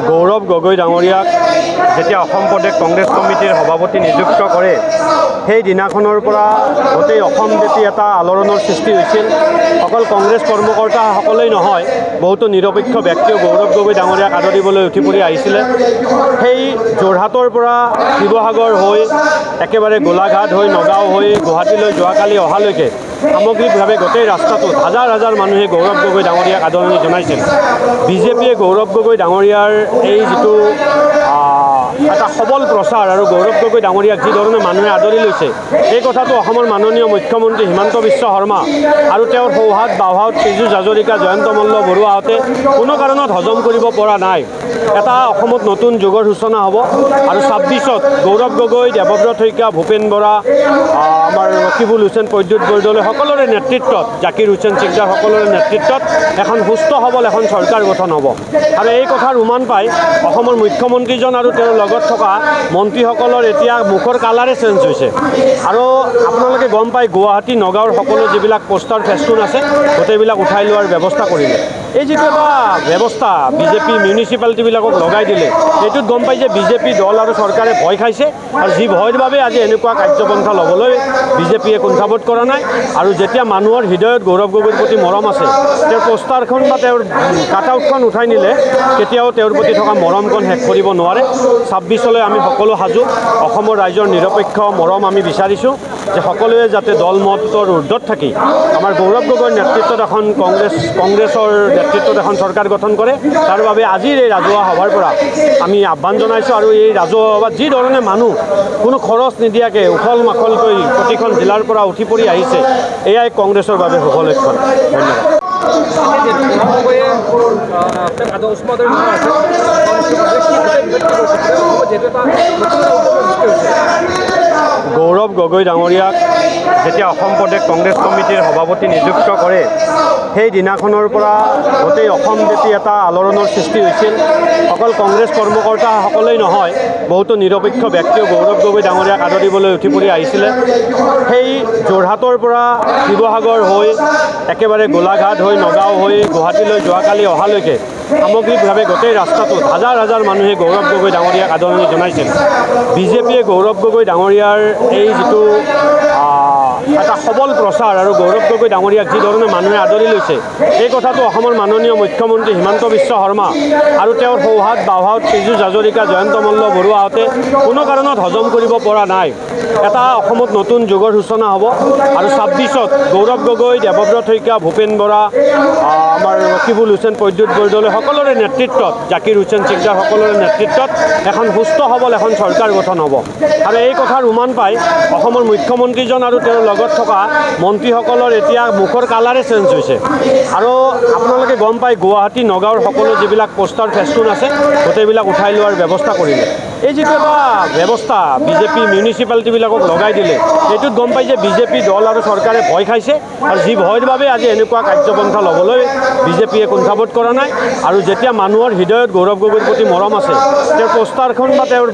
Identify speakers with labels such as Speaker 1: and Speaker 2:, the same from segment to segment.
Speaker 1: গৌৰৱ গগৈ ডাঙৰীয়াক যেতিয়া অসম প্ৰদেশ কংগ্ৰেছ কমিটিৰ সভাপতি নিযুক্ত কৰে সেই দিনাখনৰ পৰা গোটেই অসমব্যাপী এটা আলোড়নৰ সৃষ্টি হৈছিল। অকল কংগ্ৰেছ কৰ্মকৰ্তাসকলেই নহয়, বহুতো নিৰপেক্ষ ব্যক্তিও গৌৰৱ গগৈ ডাঙৰীয়াক আদৰিবলৈ উঠি পৰি আহিছিলে। সেই যোৰহাটৰ পৰা শিৱসাগৰ হৈ একেবাৰে গোলাঘাট হৈ নগাঁও হৈ গুৱাহাটীলৈ যোৱাকালি অহালৈকে সামগ্ৰিকভাৱে গোটেই ৰাস্তাটোত হাজাৰ হাজাৰ মানুহে গৌৰৱ গগৈ ডাঙৰীয়াক আদৰণি জনাইছিল। বিজেপিয়ে গৌৰৱ গগৈ ডাঙৰীয়াৰ এই যিটো এটা সবল প্ৰচাৰ আৰু গৌৰৱ গগৈ ডাঙৰীয়াক যি ধৰণে মানুহে আদৰি লৈছে, এই কথাটো অসমৰ মাননীয় মুখ্যমন্ত্ৰী হিমন্ত বিশ্ব শৰ্মা আৰু তেওঁৰ সৌহাত বাওহাত পীযুষ হাজৰিকা, জয়ন্ত মল্ল বৰুৱাহঁতে কোনো কাৰণত হজম কৰিব পৰা নাই। এটা অসমত নতুন যুগৰ সূচনা হ'ব আৰু ২৬ত গৌৰৱ গগৈ, দেৱব্ৰত শইকীয়া, ভূপেন বৰা, আমাৰ ৰকিবুল হুছেইন, প্ৰদ্যুৎ বৰদলৈ সকলোৰে নেতৃত্বত, জাকিৰ হুছেইন চিকদাৰ সকলোৰে নেতৃত্বত এখন সুস্থ সবল এখন চৰকাৰ গঠন হ'ব। আৰু এই কথাৰ উমান পাই অসমৰ মুখ্যমন্ত্ৰীজন আৰু তেওঁৰ লগত থকা মন্ত্ৰীসকলৰ এতিয়া মুখৰ কালাৰে চেঞ্জ হৈছে। আৰু আপোনালোকে গম পায়, গুৱাহাটী নগাঁৱৰ সকলো যিবিলাক পোষ্টাৰ ফেষ্টুন আছে গোটেইবিলাক উঠাই লোৱাৰ ব্যৱস্থা কৰিলে। এই যিটো এটা ব্যৱস্থা বিজেপি মিউনিচিপালিটিবিলাকক লগাই দিলে, এইটোত গম পাই যে বিজেপি দল আৰু চৰকাৰে ভয় খাইছে আৰু যি ভয়ৰ বাবে আজি এনেকুৱা কাৰ্যপন্থা ল'বলৈ বিজেপিয়ে কুণ্ঠাবোধ কৰা নাই। আৰু যেতিয়া মানুহৰ হৃদয়ত গৌৰৱ গগৈৰ প্ৰতি মৰম আছে, তেওঁৰ পোষ্টাৰখন বা তেওঁৰ কাটআউটখন উঠাই নিলে কেতিয়াও তেওঁৰ প্ৰতি থকা মৰমকণ শেষ কৰিব নোৱাৰে। ২৬লৈ আমি সকলো সাজু। অসমৰ ৰাইজৰ নিৰপেক্ষ মৰম আমি বিচাৰিছোঁ যে সকলোৱে যাতে দল মতৰ ঊৰ্ধত থাকি আমাৰ গৌৰৱ গগৈৰ নেতৃত্বত এখন কংগ্ৰেছৰ নেতৃত্বত এখন চৰকাৰ গঠন কৰে। তাৰ বাবে আজিৰ এই ৰাজহুৱা সভাৰ পৰা আমি আহ্বান জনাইছোঁ। আৰু এই ৰাজহুৱা সভাত যি ধৰণে মানুহ কোনো খৰচ নিদিয়াকৈ উখল মাখলকৈ প্ৰতিখন জিলাৰ পৰা উঠি পৰি আহিছে, এয়াই কংগ্ৰেছৰ বাবে শুভ লক্ষণ। ধন্যবাদ। গৌৰৱ গগৈ ডাঙৰীয়াক যেতিয়া অসম প্ৰদেশ কংগ্ৰেছ কমিটিৰ সভাপতি নিযুক্ত কৰে সেই দিনাখনৰ পৰা গোটেই অসমব্যাপী এটা আলোড়নৰ সৃষ্টি হৈছিল। অকল কংগ্ৰেছ কৰ্মকৰ্তাসকলেই নহয়, বহুতো নিৰপেক্ষ ব্যক্তিও গৌৰৱ গগৈ ডাঙৰীয়াক আদৰিবলৈ উঠি পৰি আহিছিলে। সেই যোৰহাটৰ পৰা শিৱসাগৰ হৈ একেবাৰে গোলাঘাট হৈ নগাঁও হৈ গুৱাহাটীলৈ যোৱাকালি অহালৈকে সামগ্ৰিকভাৱে গোটেই ৰাস্তাটোত হাজাৰ হাজাৰ মানুহে গৌৰৱ গগৈ ডাঙৰীয়াক আদৰণি জনাইছিল। বিজেপিয়ে গৌৰৱ গগৈ ডাঙৰীয়াৰ এই যিটো এটা সবল প্ৰচাৰ আৰু গৌৰৱ গগৈ ডাঙৰীয়াক যি ধৰণে মানুহে আদৰি লৈছে, এই কথাটো অসমৰ মাননীয় মুখ্যমন্ত্ৰী হিমন্ত বিশ্ব শৰ্মা আৰু তেওঁৰ সৌহাত বাওহাত পীযুষ হাজৰিকা, জয়ন্ত মল্ল বৰুৱাহঁতে কোনো কাৰণত হজম কৰিব পৰা নাই। এটা অসমত নতুন যুগৰ সূচনা হ'ব আৰু ২৬ত গৌৰৱ গগৈ, দেৱব্ৰত শইকীয়া, ভূপেন বৰা, আমাৰ ৰকিবুল হুছেইন, প্ৰদ্যুৎ বৰদলৈ সকলোৰে নেতৃত্বত, জাকিৰ হুছেইন চিকদাৰ সকলোৰে নেতৃত্বত এখন সুস্থ সবল এখন চৰকাৰ গঠন হ'ব। আৰু এই কথাৰ উমান পাই অসমৰ মুখ্যমন্ত্ৰীজন আৰু তেওঁৰ লগত থকা মন্ত্ৰীসকলৰ এতিয়া মুখৰ কালাৰে চেঞ্জ হৈছে। আৰু আপোনালোকে গম পায়, গুৱাহাটী নগাঁৱৰ সকলো যিবিলাক পোষ্টাৰ ফেষ্টুন আছে গোটেইবিলাক উঠাই লোৱাৰ ব্যৱস্থা কৰিলে। এই যিটো এটা ব্যৱস্থা বিজেপি মিউনিচিপালিটিবিলাকক লগাই দিলে, এইটোত গম পাই যে বিজেপি দল আৰু চৰকাৰে ভয় খাইছে আৰু যি ভয়ৰ বাবে আজি এনেকুৱা কাৰ্যপন্থা ল'বলৈ বিজেপিয়ে কুণ্ঠাবোধ কৰা নাই। আৰু যেতিয়া মানুহৰ হৃদয়ত গৌৰৱ গগৈৰ প্ৰতি মৰম আছে, তেওঁৰ পোষ্টাৰখন বা তেওঁৰ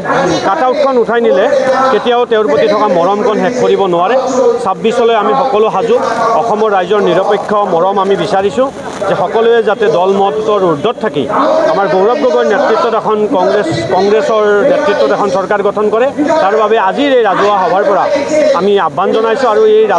Speaker 1: কাটআউটখন উঠাই নিলে কেতিয়াও তেওঁৰ প্ৰতি থকা মৰমকণ শেষ কৰিব নোৱাৰে। ২৬লৈ আমি সকলো সাজু। অসমৰ ৰাইজৰ নিৰপেক্ষ মৰম আমি বিচাৰিছোঁ যে সকলোৱে যাতে দল মতৰ ঊৰ্ধত থাকি আমাৰ গৌৰৱ গগৈৰ নেতৃত্বত এখন কংগ্ৰেছৰ নেতৃত্বত এখন চৰকাৰ গঠন কৰে। তাৰ বাবে আজিৰ এই ৰাজহুৱা সভাৰ পৰা আমি আহ্বান জনাইছোঁ। আৰু এই